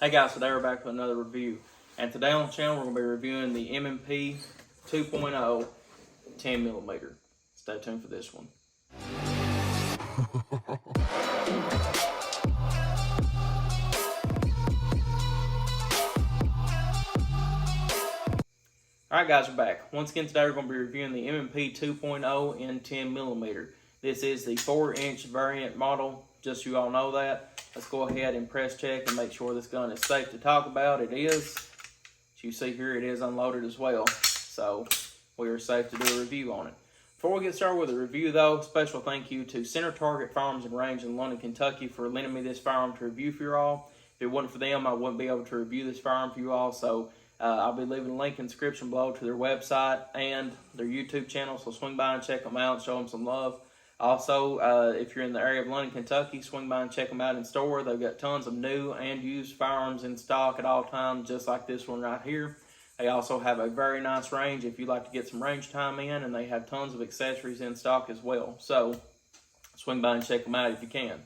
Hey guys, today we're back with another review. And today on the channel we're going to be reviewing the M&P 2.0 10mm. Stay tuned for this one. Alright guys, we're back. Once again today we're going to be reviewing the M&P 2.0 in 10mm. This is the 4-inch variant model, just so you all know that. Let's go ahead and press check and make sure this gun is safe to talk about. It is. As you see here, it is unloaded as well. So we are safe to do a review on it. Before we get started with the review though, special thank you to Center Target Firearms and Range in London, Kentucky for lending me this firearm to review for you all. If it wasn't for them, I wouldn't be able to review this firearm for you all. So I'll be leaving a link in the description below to their website and their YouTube channel. So swing by and check them out, show them some love. Also, if you're in the area of London, Kentucky, swing by and check them out in store. They've got tons of new and used firearms in stock at all times, just like this one right here. They also have a very nice range if you'd like to get some range time in, and they have tons of accessories in stock as well. So, swing by and check them out if you can.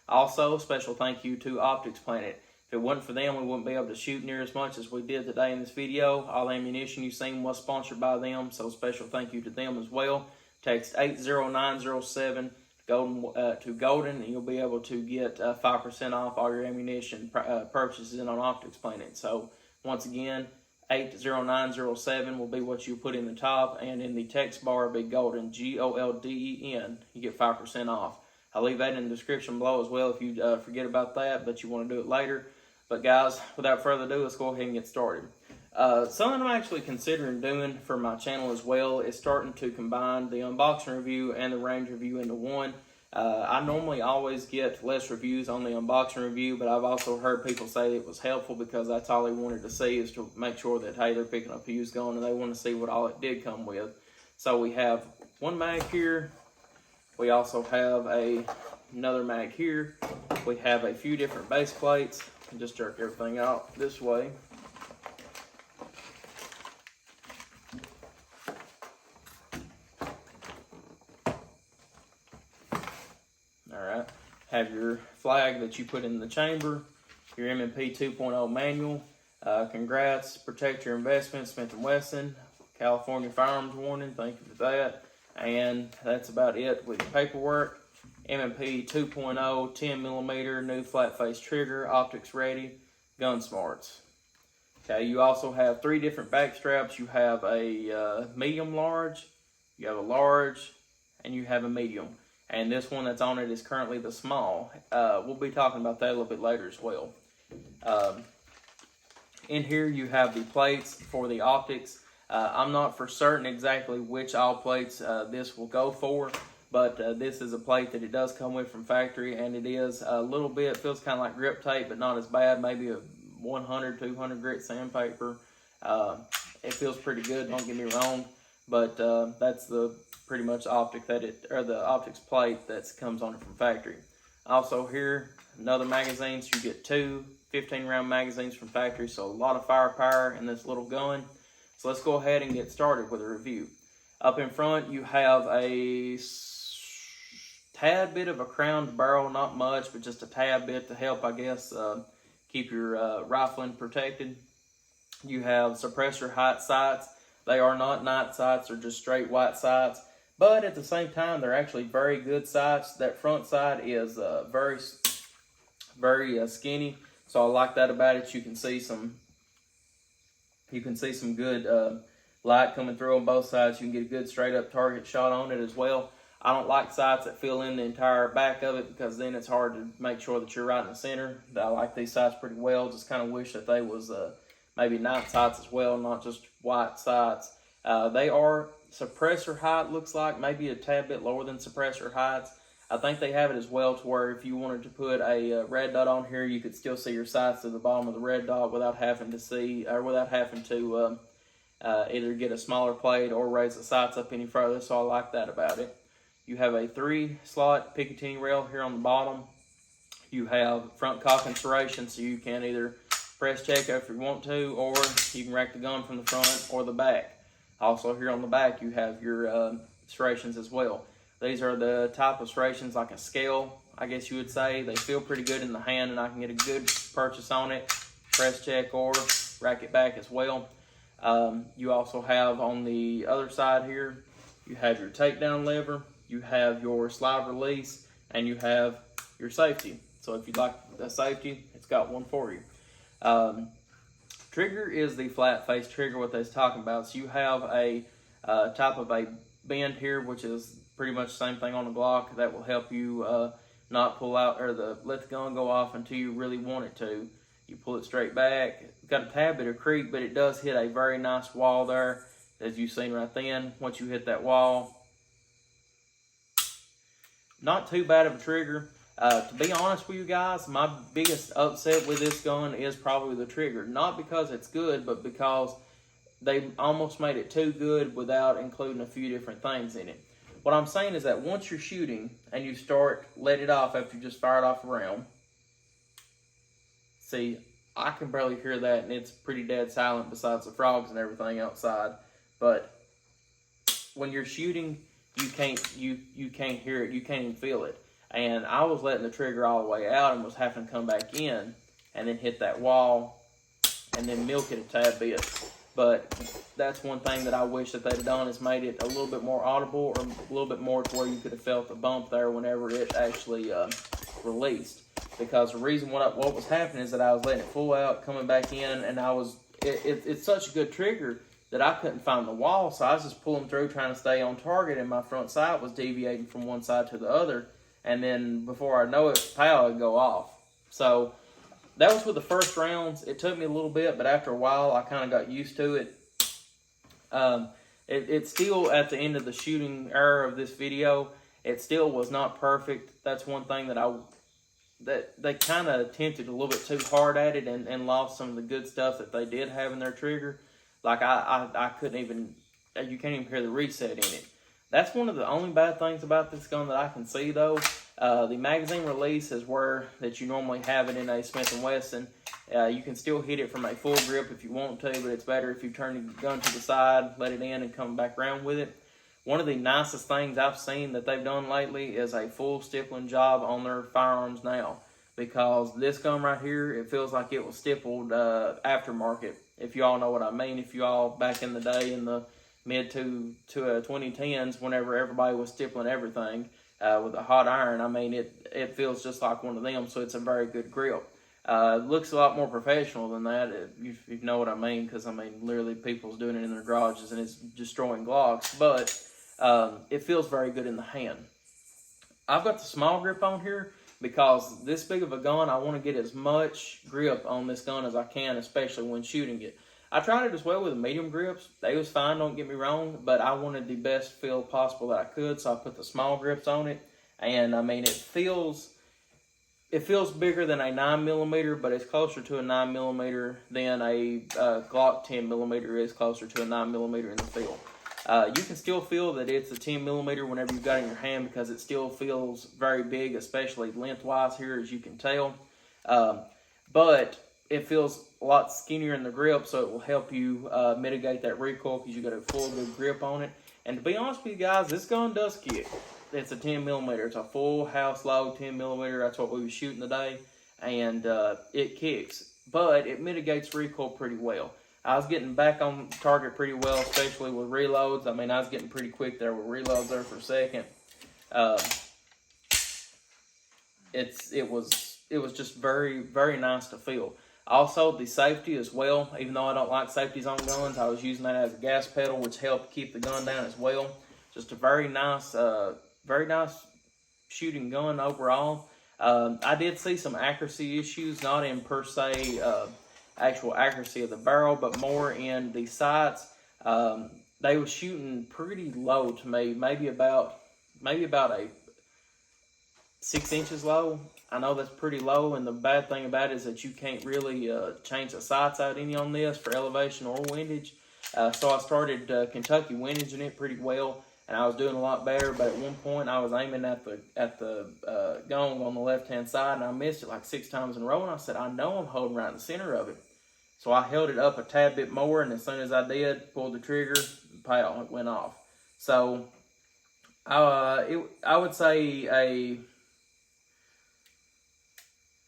Also, special thank you to Optics Planet. If it wasn't for them, we wouldn't be able to shoot near as much as we did today in this video. All ammunition you've seen was sponsored by them, so special thank you to them as well. Text 80907 to Golden, and you'll be able to get 5% off all your ammunition purchases on Optics Planet. So once again, 80907 will be what you put in the top, and in the text bar will be Golden, Golden. You get 5% off. I'll leave that in the description below as well if you forget about that, but you want to do it later. But guys, without further ado, let's go ahead and get started. Something I'm actually considering doing for my channel as well is starting to combine the unboxing review and the range review into one. I normally always get less reviews on the unboxing review, but I've also heard people say it was helpful because that's all they wanted to see, is to make sure that, hey, they're picking up a used gun and they want to see what all it did come with. So we have one mag here. We also have another mag here. We have a few different base plates. Just jerk everything out this way. Alright, have your flag that you put in the chamber, your M&P 2.0 manual, congrats, protect your investment, Smith & Wesson, California firearms warning, thank you for that, and that's about it with your paperwork. M&P 2.0, 10mm, new flat face trigger, optics ready, gun smarts. Okay, you also have 3 different back straps. You have a medium large, you have a large, and you have a medium. And this one that's on it is currently the small. We'll be talking about that a little bit later as well. In here you have the plates for the optics. I'm not for certain exactly which all plates this will go for, but this is a plate that it does come with from factory, and it is a little bit, feels kind of like grip tape, but not as bad, maybe a 100, 200 grit sandpaper. It feels pretty good, don't get me wrong, but that's the pretty much optic that the optics plate that comes on it from factory. Also here, another magazine, so you get 2 15-round magazines from factory, so a lot of firepower in this little gun. So let's go ahead and get started with a review. Up in front, you have a tad bit of a crowned barrel, not much, but just a tad bit to help, I guess, keep your rifling protected. You have suppressor height sights. They are not night sights, they're just straight white sights. But at the same time, they're actually very good sights. That front sight is very skinny, so I like that about it. You can see some good light coming through on both sides. You can get a good straight up target shot on it as well. I don't like sights that fill in the entire back of it, because then it's hard to make sure that you're right in the center. I like these sights pretty well. Just kind of wish that they was maybe night sights as well, not just white sights. They are suppressor height, looks like maybe a tad bit lower than suppressor heights. I think they have it as well to where if you wanted to put a red dot on here, you could still see your sights to the bottom of the red dot without having to either get a smaller plate or raise the sights up any further. So I like that about it. You have a 3-slot Picatinny rail here on the bottom. You have front cocking serration, so you can either press check if you want to, or you can rack the gun from the front or the back. Also here on the back you have your serrations as well. These are the type of serrations like a scale, I guess you would say. They feel pretty good in the hand, and I can get a good purchase on it. press check or rack it back as well. You also have on the other side here, you have your takedown lever, you have your slide release, and you have your safety. So if you'd like a safety, it's got one for you. Trigger is the flat face trigger, what they was talking about. So you have a type of a bend here, which is pretty much the same thing on the Glock. That will help you not pull out or let the gun go off until you really want it to. You pull it straight back. It's got a tad bit of creep, but it does hit a very nice wall there, as you've seen right then. Once you hit that wall, not too bad of a trigger. To be honest with you guys, my biggest upset with this gun is probably the trigger. Not because it's good, but because they almost made it too good without including a few different things in it. What I'm saying is that once you're shooting and you let it off after you just fired off a round, see, I can barely hear that, and it's pretty dead silent besides the frogs and everything outside. But when you're shooting, you can't hear it, you can't even feel it. And I was letting the trigger all the way out and was having to come back in and then hit that wall and then milk it a tad bit. But that's one thing that I wish that they'd done, is made it a little bit more audible, or a little bit more to where you could have felt the bump there whenever it actually released. Because the reason what was happening is that I was letting it full out, coming back in, and it's such a good trigger that I couldn't find the wall, so I was just pulling through trying to stay on target, and my front sight was deviating from one side to the other. And then before I know it, pow, it'd go off. So that was with the first rounds. It took me a little bit, but after a while, I kind of got used to it. It's still at the end of the shooting era of this video. It still was not perfect. That's one thing that they kind of attempted a little bit too hard at it and lost some of the good stuff that they did have in their trigger. Like I couldn't even, you can't even hear the reset in it. That's one of the only bad things about this gun that I can see, though. The magazine release is where that you normally have it in a Smith & Wesson. You can still hit it from a full grip if you want to, but it's better if you turn the gun to the side, let it in, and come back around with it. One of the nicest things I've seen that they've done lately is a full stippling job on their firearms now. Because this gun right here, it feels like it was stippled aftermarket, if you all know what I mean. If you all, back in the day, in the mid to 2010s, whenever everybody was stippling everything with a hot iron, I mean, it feels just like one of them, so it's a very good grip. It looks a lot more professional than that, if you know what I mean, because, I mean, literally people's doing it in their garages and it's destroying Glocks, but it feels very good in the hand. I've got the small grip on here because this big of a gun, I want to get as much grip on this gun as I can, especially when shooting it. I tried it as well with the medium grips. They was fine, don't get me wrong, but I wanted the best feel possible that I could, so I put the small grips on it. And I mean, it feels bigger than a 9mm, but it's closer to a 9mm than a Glock 10mm is closer to a 9mm in the feel. You can still feel that it's a 10mm whenever you've got it in your hand, because it still feels very big, especially lengthwise here, as you can tell. But it feels a lot skinnier in the grip, so it will help you mitigate that recoil because you got a full good grip on it. And to be honest with you guys, this gun does kick. It's a 10mm. It's a full house load 10mm. That's what we were shooting today, and it kicks, but it mitigates recoil pretty well. I was getting back on target pretty well, especially with reloads. I mean, I was getting pretty quick there with reloads there for a second. It was just very, very nice to feel. Also, the safety as well. Even though I don't like safeties on guns, I was using that as a gas pedal, which helped keep the gun down as well. Just a very nice shooting gun overall. I did see some accuracy issues, not in per se actual accuracy of the barrel, but more in the sights. They were shooting pretty low to me, maybe about a 6 inches low. I know that's pretty low, and the bad thing about it is that you can't really change the sights out any on this for elevation or windage. So I started Kentucky windaging it pretty well, and I was doing a lot better. But at one point, I was aiming at the gong on the left-hand side, and I missed it like 6 times in a row. And I said, I know I'm holding right in the center of it. So I held it up a tad bit more, and as soon as I did, pulled the trigger, pow, it went off. So I would say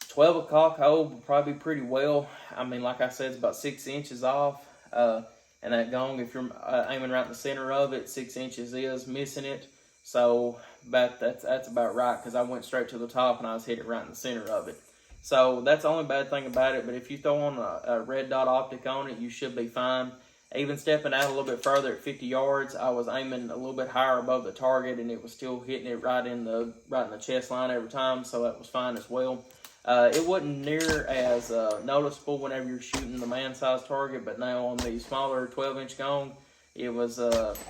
12 o'clock hold will probably be pretty well. I mean, like I said, it's about 6 inches off. And that gong, if you're aiming right in the center of it, 6 inches is missing it. So that's about right, because I went straight to the top and I was hit it right in the center of it. So that's the only bad thing about it. But if you throw on a red dot optic on it, you should be fine. Even stepping out a little bit further at 50 yards, I was aiming a little bit higher above the target, and it was still hitting it right in the chest line every time. So that was fine as well. It wasn't near as noticeable whenever you're shooting the man-sized target, but now on the smaller 12-inch gong, it was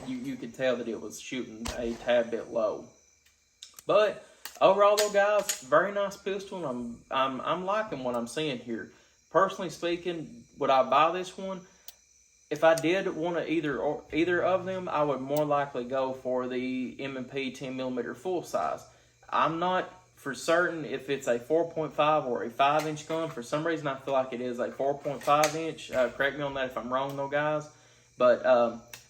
you could tell that it was shooting a tad bit low. But overall, though, guys, very nice pistol. And I'm liking what I'm seeing here. Personally speaking, would I buy this one? If I did want to either of them, I would more likely go for the M&P 10mm full size. I'm not for certain if it's a 4.5 or a 5-inch gun. For some reason, I feel like it is a 4.5 inch. Correct me on that if I'm wrong, though, guys. But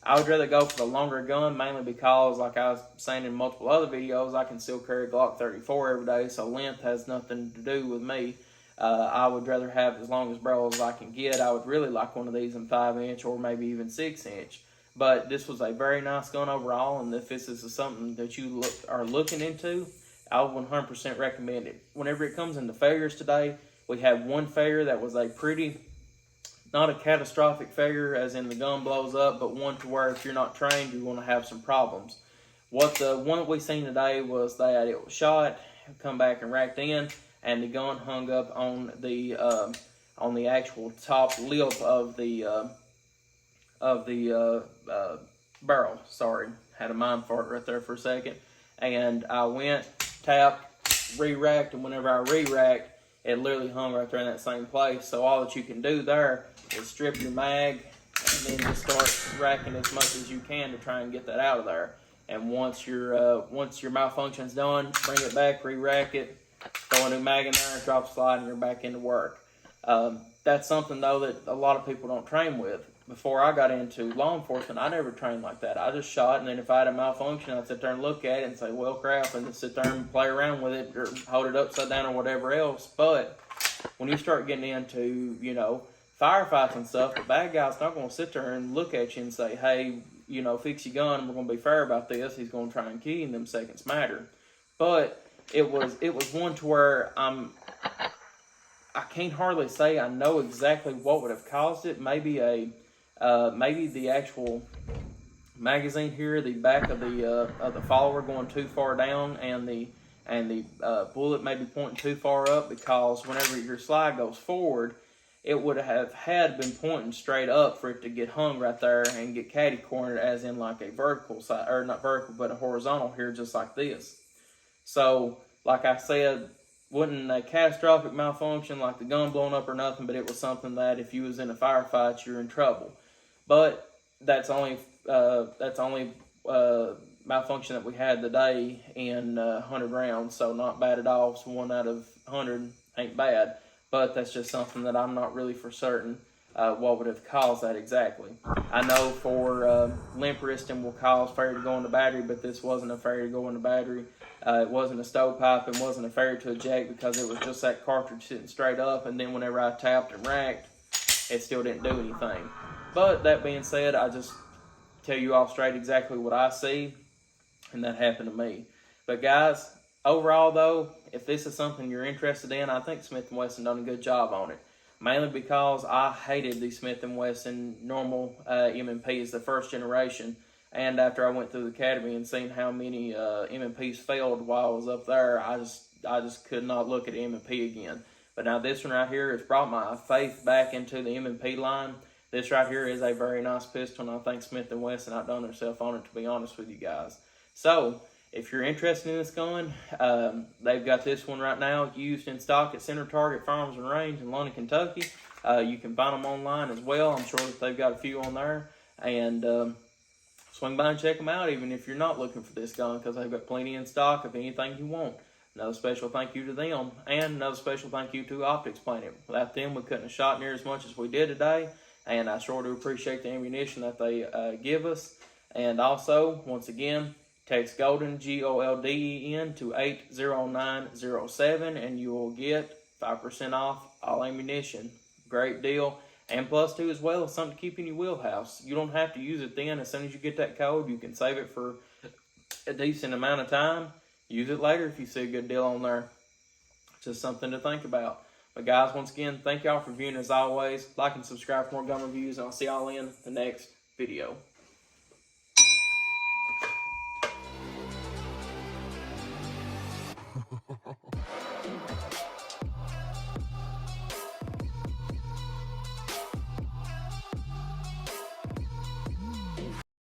I would rather go for the longer gun, mainly because, like I was saying in multiple other videos, I can still carry Glock 34 every day, so length has nothing to do with me. I would rather have as long as barrel as I can get. I would really like one of these in 5-inch or maybe even 6-inch. But this was a very nice gun overall, and if this is something that you are looking into, I would 100% recommend it. Whenever it comes into failures today, we had one failure that was a pretty, not a catastrophic failure as in the gun blows up, but one to where if you're not trained, you're going to have some problems. What the one we seen today was that it was shot, come back and racked in, and the gun hung up on the actual top lip of the barrel. Sorry, had a mind fart right there for a second. And I went, tapped, re-racked, and whenever I re-racked, it literally hung right there in that same place. So all that you can do there is strip your mag and then just start racking as much as you can to try and get that out of there. And once your malfunction's done, bring it back, re-rack it, throw a new mag in there, drop slide, and you're back into work. That's something, though, that a lot of people don't train with. Before I got into law enforcement, I never trained like that. I just shot, and then if I had a malfunction, I'd sit there and look at it and say, well, crap, and just sit there and play around with it or hold it upside down or whatever else. But when you start getting into, firefights and stuff, the bad guy's not going to sit there and look at you and say, hey, fix your gun, we're going to be fair about this. He's going to try and kill you, and them seconds matter. But it was one to where I can't hardly say I know exactly what would have caused it. Maybe the actual magazine here, the back of the follower going too far down, and the bullet maybe pointing too far up, because whenever your slide goes forward, it would have had been pointing straight up for it to get hung right there and get catty cornered, as in like a vertical side, or not vertical, but a horizontal here, just like this. So, like I said, wasn't a catastrophic malfunction like the gun blowing up or nothing, but it was something that if you was in a firefight, you're in trouble. But that's only malfunction that we had today in 100 rounds, so not bad at all. So 1 out of 100 ain't bad, but that's just something that I'm not really for certain what would have caused that exactly. I know for limp wristing will cause failure to go in the battery, but this wasn't a failure to go in the battery. It wasn't a stovepipe, and wasn't a failure to eject, because it was just that cartridge sitting straight up, and then whenever I tapped and racked, it still didn't do anything. But that being said, I just tell you all straight exactly what I see, and that happened to me. But guys, overall though, if this is something you're interested in, I think Smith & Wesson done a good job on it. Mainly because I hated the Smith & Wesson normal M&Ps, the first generation. And after I went through the academy and seen how many M&Ps failed while I was up there, I just could not look at M&P again. But now this one right here has brought my faith back into the M&P line. This right here is a very nice pistol, and I think Smith & Wesson outdone themselves on it, to be honest with you guys. So, if you're interested in this gun, they've got this one right now used in stock at Center Target Farms and Range in London, Kentucky. You can find them online as well. I'm sure that they've got a few on there. And swing by and check them out, even if you're not looking for this gun, because they've got plenty in stock of anything you want. Another special thank you to them, and another special thank you to Optics Planet. Without them, we couldn't have shot near as much as we did today, and I sure do appreciate the ammunition that they give us. And also, once again, text GOLDEN, GOLDEN, to 80907, and you will get 5% off all ammunition. Great deal. And plus two as well, something to keep in your wheelhouse. You don't have to use it then. As soon as you get that code, you can save it for a decent amount of time. Use it later if you see a good deal on there. Just something to think about. But guys, once again, thank y'all for viewing as always. Like and subscribe for more gun reviews, and I'll see y'all in the next video.